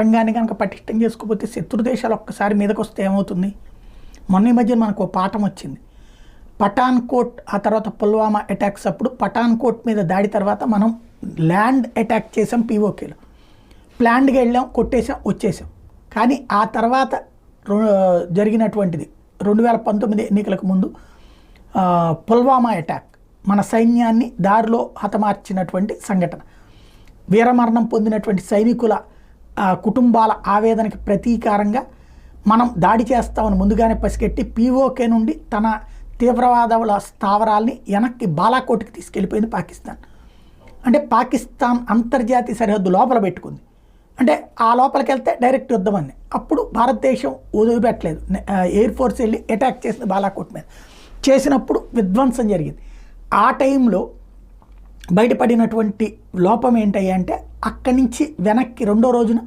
రంగాన్ని కనుక పటిష్టం చేసుకోకపోతే శత్రు దేశాలు ఒక్కసారి మీదకి వస్తే ఏమవుతుంది? మొన్న ఈ మధ్య మనకు ఓ పాఠం వచ్చింది. పఠాన్కోట్ ఆ తర్వాత పుల్వామా అటాక్స్ అప్పుడు పఠాన్కోట్ మీద దాడి తర్వాత మనం ల్యాండ్ అటాక్ చేసాం. పీఓకేలో ప్లాన్డ్గా వెళ్ళాం, కొట్టేసాం, వచ్చేసాం. కానీ ఆ తర్వాత జరిగినటువంటిది 2019 ఎన్నికలకు ముందు పుల్వామా అటాక్ మన సైన్యాన్ని దారిలో హతమార్చినటువంటి సంఘటన. వీరమరణం పొందినటువంటి సైనికుల కుటుంబాల ఆవేదనకి ప్రతీకారంగా మనం దాడి చేస్తామని ముందుగానే పసిగట్టి పీఓకే నుండి తన తీవ్రవాదుల స్థావరాల్ని వెనక్కి బాలాకోట్కి తీసుకెళ్ళిపోయింది పాకిస్తాన్. అంటే పాకిస్తాన్ అంతర్జాతీయ సరిహద్దు లోపల పెట్టుకుంది. అంటే ఆ లోపలికి వెళ్తే డైరెక్ట్ యుద్ధమని. అప్పుడు భారతదేశం వదిలిపెట్టలేదు. ఎయిర్ ఫోర్స్ వెళ్ళి అటాక్ చేసింది బాలాకోట్ మీద. చేసినప్పుడు విధ్వంసం జరిగింది. ఆ టైంలో బయటపడినటువంటి లోపం ఏంటంటే అక్కడి నుంచి వెనక్కి రెండో రోజున